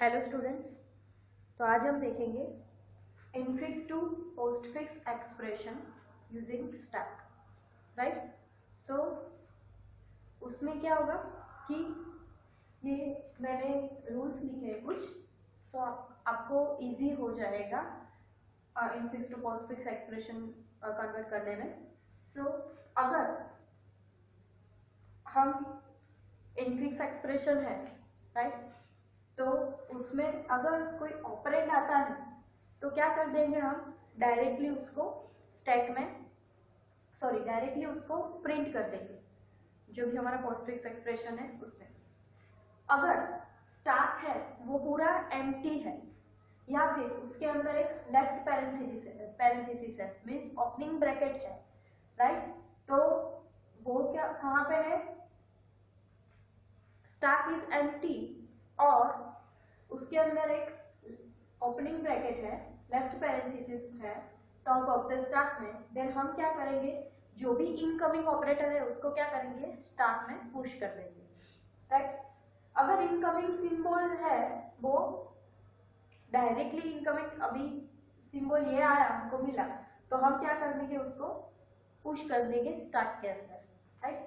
Hello students, तो आज हम देखेंगे infix to postfix expression using stack, right. So उसमें क्या होगा कि ये मैंने रूल्स लिखे हैं कुछ, सो आपको इजी हो जाएगा infix to postfix expression convert करने में। सो अगर हम इनफिक्स एक्सप्रेशन है, राइट, तो उसमें अगर कोई ऑपरेंड आता है तो क्या कर देंगे हम डायरेक्टली उसको स्टैक में डायरेक्टली उसको प्रिंट कर देंगे जो भी हमारा पोस्टफिक्स एक्सप्रेशन है उसमें। अगर स्टैक है वो पूरा एम्प्टी है या फिर उसके अंदर एक लेफ्ट पैरेंथेसिस है मींस ओपनिंग ब्रैकेट है, राइट, तो वो क्या कहाँ पे है, स्टैक इज एम्प्टी और उसके अंदर एक ओपनिंग ब्रैकेट है, लेफ्ट पैरेंथेसिस है टॉप ऑफ द स्टैक में, देन हम क्या करेंगे जो भी इनकमिंग ऑपरेटर है उसको क्या करेंगे स्टैक में पुश कर देंगे, राइट। अगर इनकमिंग सिंबल है वो डायरेक्टली इनकमिंग, अभी सिंबल ये आया हमको मिला तो हम क्या कर देंगे उसको पुश कर देंगे स्टैक के अंदर, राइट।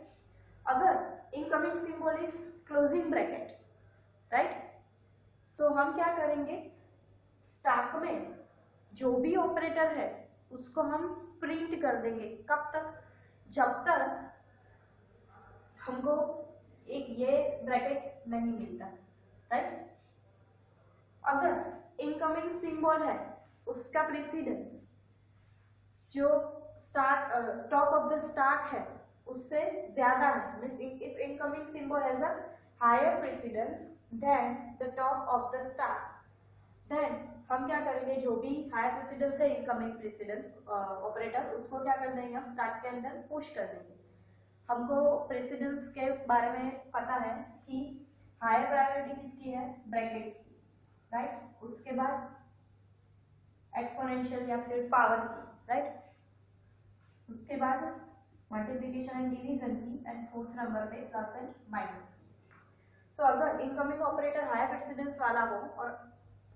अगर incoming symbol is closing bracket, right, so हम क्या करेंगे स्टैक में जो भी ऑपरेटर है उसको हम प्रिंट कर देंगे। कब तक, जब तक हमको एक ये ब्रैकेट नहीं मिलता, राइट। अगर इनकमिंग सिंबल है उसका प्रेसिडेंस जो start top of the stack है उससे ज्यादा है, means if incoming symbol has a higher precedence than the top of the stack, then हम क्या करेंगे जो भी हायर प्रेसिडेंस है इनकमिंग प्रेसिडेंस ऑपरेटर उसको क्या कर देंगे हम स्टैक के अंदर पुश कर देंगे। हमको प्रेसिडेंस के बारे में पता है कि हायर प्रायोरिटी किसकी है, ब्रैकेट्स की, राइट, उसके बाद एक्सपोनेंशियल या फिर पावर की, राइट, उसके बाद मल्टीप्लिकेशन एंड डिवीजन की, एंड फोर्थ नंबर पे प्लस एंड माइनस की। सो अगर इनकमिंग ऑपरेटर हायर प्रेसिडेंस वाला हो और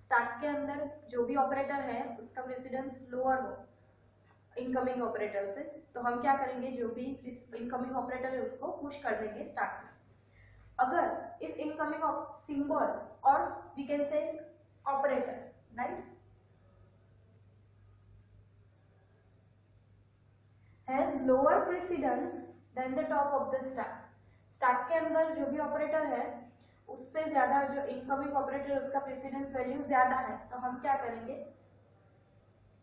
स्टैक के अंदर जो भी ऑपरेटर है उसका प्रेसिडेंस लोअर हो इनकमिंग ऑपरेटर से, तो हम क्या करेंगे जो भी इनकमिंग ऑपरेटर है उसको पुश कर देंगे स्टैक में। अगर इफ इनकमिंग सिंबल और we can say operator, right, has lower precedence than the top of the stack, stack के अंदर जो भी ऑपरेटर है उससे ज्यादा जो इनकमिंग ऑपरेटर उसका प्रेसिडेंस वैल्यू ज्यादा है, तो हम क्या करेंगे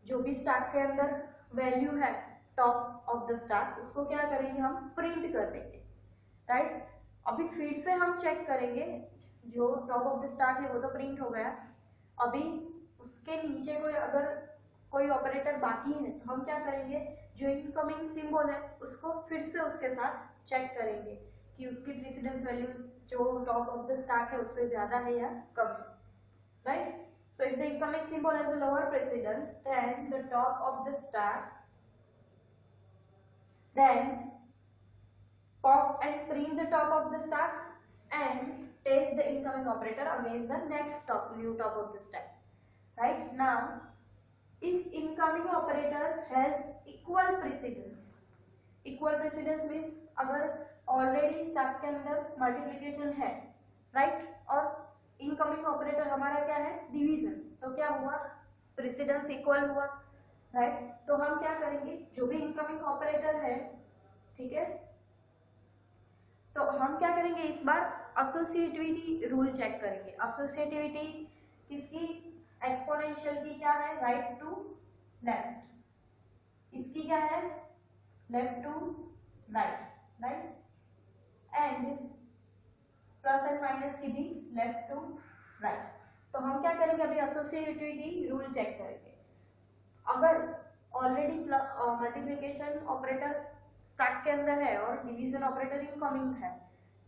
जो भी स्टैक के अंदर वैल्यू है टॉप ऑफ द स्टैक उसको क्या करेंगे हम प्रिंट कर देंगे, राइट। अभी फिर से हम चेक करेंगे जो टॉप ऑफ द स्टैक है वो तो प्रिंट हो गया, अभी उसके नीचे कोई अगर कोई ऑपरेटर बाकी है तो हम क्या करेंगे जो इनकमिंग सिंबल है उसको फिर से उसके साथ चेक करेंगे कि उसकी प्रेसिडेंस वैल्यू जो टॉप ऑफ द स्टैक है उससे ज्यादा है या कम है, right. So if the incoming symbol has a lower precedence than the top of the stack, then pop and print the top of the stack and test the incoming operator against the next new top of the stack. Right now, if incoming operator has equal precedence means अगर already stack के अंदर multiplication है, right, और incoming operator हमारा क्या है division, तो क्या हुआ प्रेसिडेंस इक्वल हुआ, राइट। तो हम क्या करेंगे जो भी इनकमिंग ऑपरेटर है, ठीक है, तो हम क्या करेंगे इस बार एसोसिएटिविटी रूल चेक करेंगे। एसोसिएटिविटी किसकी, एक्सपोनेंशियल की क्या है राइट टू लेफ्ट, इसकी क्या है left to right, right, and plus and minus की भी लेफ्ट टू राइट। तो हम क्या करेंगे अभी एसोसिएटिविटी रूल चेक करेंगे। अगर ऑलरेडी मल्टीप्लिकेशन ऑपरेटर स्टैक के अंदर है और डिवीजन ऑपरेटर इनकमिंग है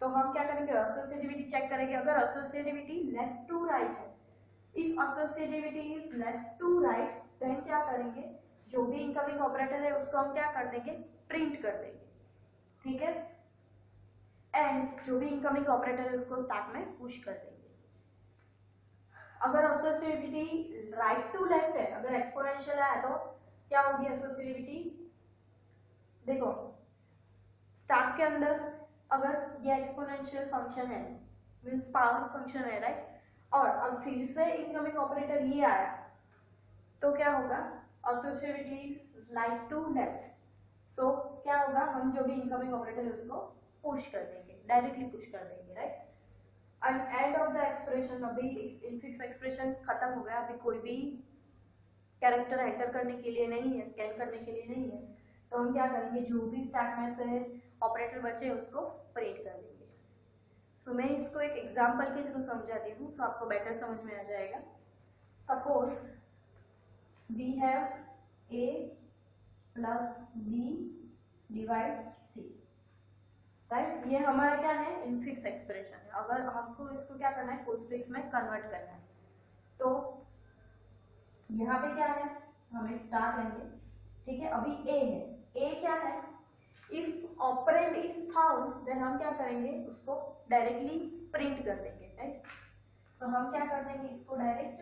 तो हम क्या करेंगे एसोसिएटिविटी चेक करेंगे। अगर एसोसिएटिविटी लेफ्ट टू राइट है, if associativity is left to right then क्या करेंगे जो भी इनकमिंग ऑपरेटर है उसको हम क्या कर देंगे प्रिंट कर देंगे, ठीक है, एंड जो भी इनकमिंग ऑपरेटर है उसको स्टैक में पुश कर देंगे। अगर एसोसिएटिविटी राइट टू लेफ्ट है, अगर एक्सपोनेंशियल है तो क्या होगी एसोसिएटिविटी? देखो स्टार्ट के अंदर अगर ये एक्सपोनेंशियल फंक्शन है मींस पावर फंक्शन है राइट, और अब फिर से इनकमिंग ऑपरेटर ये आया तो क्या होगा? एसोसिएटिविटी राइट टू लेफ्ट, सो क्या होगा? हम जो भी इनकमिंग ऑपरेटर है उसको पुश कर देंगे, डायरेक्टली पुश कर देंगे right. And end of the expression, अभी इनफिक्स एक्सप्रेशन खत्म हो गया, अभी कोई भी कैरेक्टर एंटर करने के लिए नहीं है, स्कैन करने के लिए नहीं है, तो हम क्या करेंगे? जो भी स्टैक में से ऑपरेटर बचे उसको प्रिंट कर देंगे। सो मैं इसको एक एग्जांपल के थ्रू समझाती हूँ, सो आपको बेटर समझ में आ जाएगा। Suppose we have a plus b divide c right, ये हमारा क्या है? इनफिक्स एक्सप्रेशन है। अगर हमको इसको क्या करना है? पोस्टफिक्स में कन्वर्ट करना है, तो यहाँ पे क्या है? हम एक स्टार लेंगे, ठीक है। अभी a है, a क्या है? If operand is found then हम क्या करेंगे? उसको डायरेक्टली प्रिंट कर देंगे राइट। तो हम क्या कर देंगे? इसको डायरेक्ट,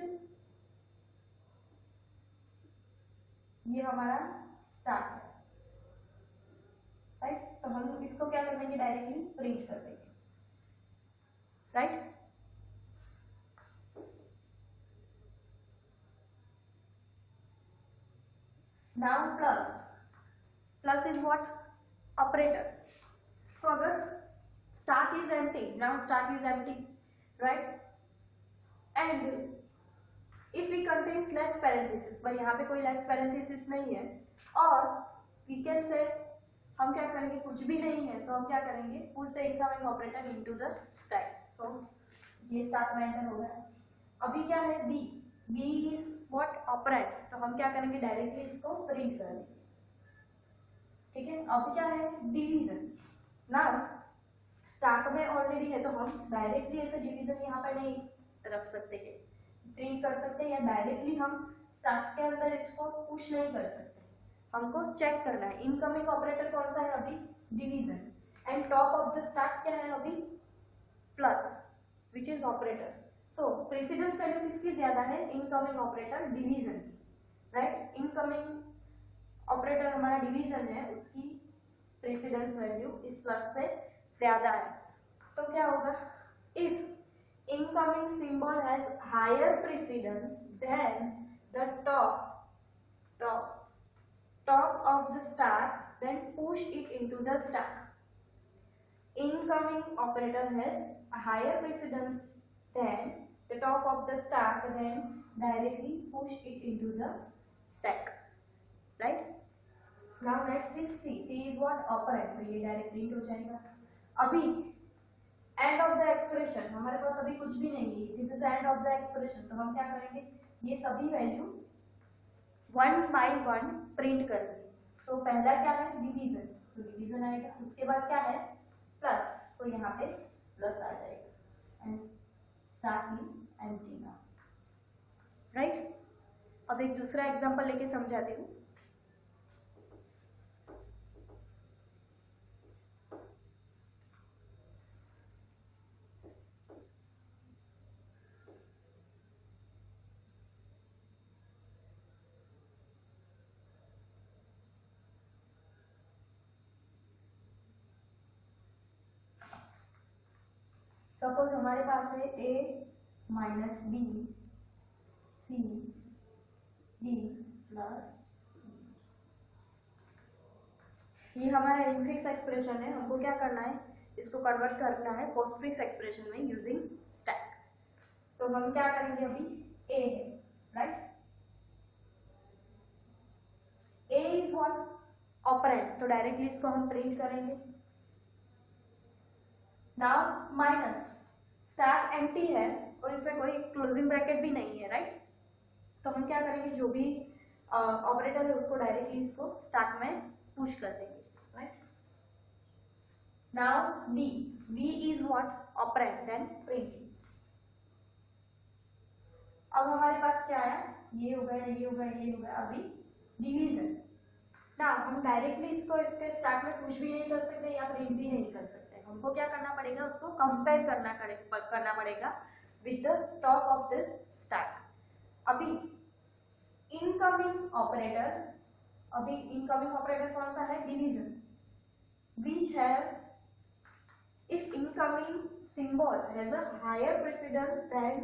ये हमारा स्टार है राइट, तो हम इसको क्या कर देंगे? डायरेक्टली प्रिंट कर देंगे right. Now plus is what? Operator. So अगर start is empty, now start is empty right, and if we contains left parenthesis, पर यहाँ पे कोई लेफ्ट पैरेंथेसिस नहीं है, और वी कैन से हम क्या करेंगे? कुछ भी नहीं है तो हम क्या करेंगे? Put the incoming operator into the stack. So ये स्टार्ट में एंटर हो गया। अभी क्या है? B, B is what? Operand, तो हम क्या करेंगे? डायरेक्टली इसको प्रिंट कर देंगे, ठीक है। अब क्या है? डिवीजन। नाउ स्टार्ट में ऑलरेडी है तो हम डायरेक्टली ऐसे डिवीजन यहाँ पे नहीं रख सकते हैं, प्रिंट कर सकते हैं, या डायरेक्टली हम स्टार्ट के अंदर इसको पुश नहीं कर सकते। हमको चेक करना है इनकमिंग ऑपरेटर कौन सा है? अभी division. And top of the start क्या है? अभी plus which is operator. So precedence value किसकी ज्यादा है? इनकमिंग ऑपरेटर डिवीजन की राइट। इनकमिंग ऑपरेटर हमारा डिवीजन है, उसकी प्रेसिडेंस वैल्यू इस प्लस से ज्यादा है, तो क्या होगा? If incoming symbol has higher precedence than the top of the stack, then push it into the stack. Incoming operator has a higher precedence than the top of the stack, then directly push it into the stack, right? Now next is C. C is what? Operand, तो ये direct print हो जाएगा। अभी end of the expression, हमारे पास अभी कुछ भी नहीं है, this is the end of the expression, तो हम क्या करेंगे? ये सभी value one by one print करेंगे। सो पहला क्या है? डिवीजन, सो डिवीजन आएगा। उसके बाद क्या है? प्लस, सो यहाँ पे प्लस आ जाएगा and start is empty now right. अब एक दूसरा एग्जांपल लेके समझाती हूँ। सपोज हमारे पास है a minus B C D plus, ये हमारा इनफिक्स एक्सप्रेशन है। हमको क्या करना है? इसको कन्वर्ट करना है पोस्टफिक्स एक्सप्रेशन में यूजिंग स्टैक। तो हम क्या करेंगे? अभी a है right, a is what? Operand, तो डायरेक्टली इसको हम प्रिंट करेंगे। नाउ माइनस, स्टैक एम्प्टी है और इसमें कोई क्लोजिंग ब्रैकेट भी नहीं है राइट, तो हम क्या करेंगे? जो भी ऑपरेटर है उसको डायरेक्टली इसको स्टैक में पुश कर देंगे right. Now b, b is what? Operand, then printing. अब हमारे पास क्या आया? ये हो गया, ये हो गया, ये हो गया। अभी डिवीजन। ना हम डायरेक्टली इसको इसके स्टैक में पुश भी नहीं कर सकते या प्रिंट भी नहीं कर सकते, हमको क्या करना पड़ेगा? उसको कंपेयर करना पड़ेगा with the top of the stack. Operator, अभी इनकमिंग ऑपरेटर कौन सा है, division, which have if incoming symbol has a higher precedence than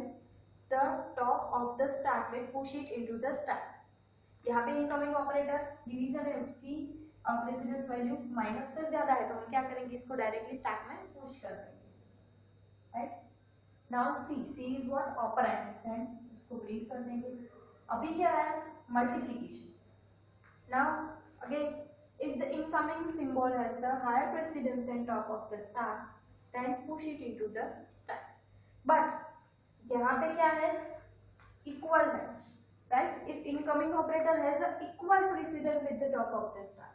the top of the stack, then push it into the stack. यहाँ पे incoming operator division है, उसकी precedence value minus से ज्यादा है, तो हम क्या करेंगे, इसको डायरेक्टली स्टैक में पुश कर देंगे, right. Now C is what, operand, then इसको प्रिंट कर देंगे। अभी क्या है, multiplication. Now again if the incoming symbol has the higher precedence than top of the stack, then push it into the stack. But यहाँ पे क्या है, equal है, right? If incoming operator has a equal precedence with the top of the stack,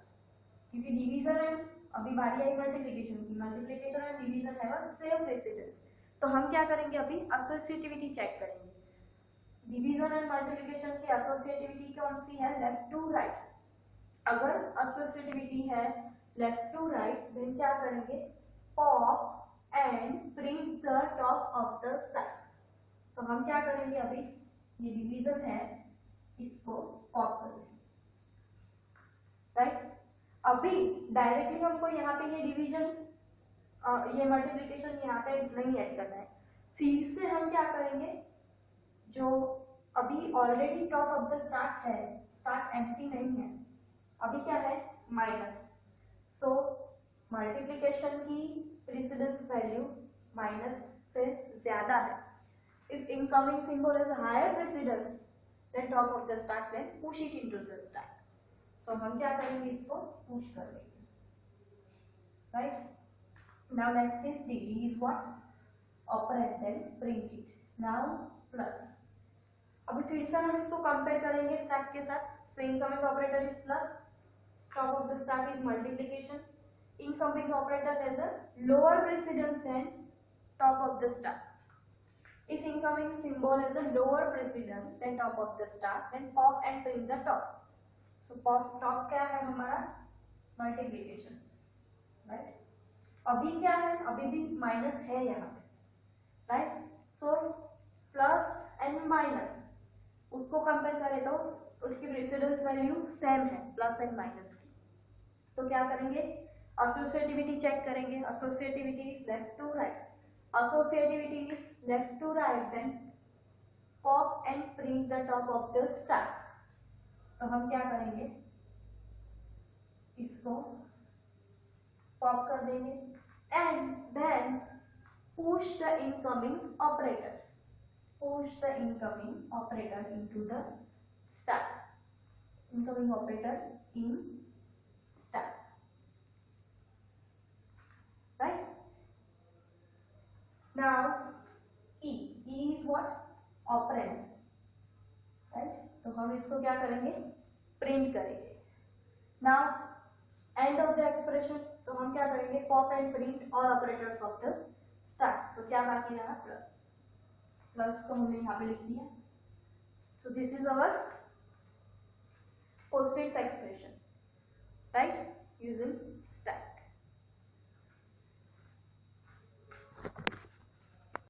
क्योंकि division है, अभी बारी आई multiplication की, मल्टीप्लिकेटर एंड डिवीजन है और सेम प्रेसिडेंस, तो हम क्या करेंगे, अभी एसोसिएटिविटी चेक करेंगे। डिवीजन एंड मल्टीप्लिकेशन की एसोसिएटिविटी कौन सी है, लेफ्ट टू राइट। अगर एसोसिएटिविटी है लेफ्ट टू राइट, देन क्या करेंगे, pop and print the top of the stack. तो हम क्या करेंगे, अभी ये डिवीजन है, इसको पॉप कर देंगे, राइट। अभी डायरेक्टली हमको यहाँ पे ये डिवीजन, ये मल्टीप्लिकेशन यहाँ पे नहीं ऐड करना है, फिर से हम क्या करेंगे, जो अभी already top of the stack है, स्टैक एम्प्टी नहीं है, अभी क्या है, माइनस, सो मल्टीप्लिकेशन की प्रेसिडेंस वैल्यू माइनस से ज्यादा है। If incoming symbol is higher precedence then top of the stack, then push it into the stack. So हम क्या करेंगे, इसको पुश कर देंगे, right. Now next is D is what, operand, then print it. Now plus, अभी फिर से हम इसको कंपेयर करेंगे स्टैक के साथ। So incoming operator is plus, top of the stack is multiplication, incoming operator has a lower precedence than top of the stack. If incoming symbol has a lower precedence than top of the stack, then pop and print the top. So pop top क्या है हमारा, multiplication, right? अभी क्या है, अभी भी minus है यहाँ पे, right. So plus and minus, उसको कंपेयर करें तो उसकी प्रेसिडेंस वैल्यू सेम है, प्लस एंड माइनस की। तो क्या करेंगे, एसोसिएटिविटी चेक करेंगे। Associativity is left to right, associativity is left to right, then pop and print the top of the stack. तो हम क्या करेंगे, इसको पॉप कर देंगे and then push the incoming operator, push the incoming operator into the stack, incoming operator in stack, right? Now E is what, operand, right? तो हम इसको क्या करेंगे, प्रिंट करेंगे। Now end of the expression, तो हम क्या करेंगे, pop and print all operators of the stack। तो क्या बाकी रहा, प्लस, प्लस को हमने यहाँ पे लिख दिया। So this is our postfix expression, right, using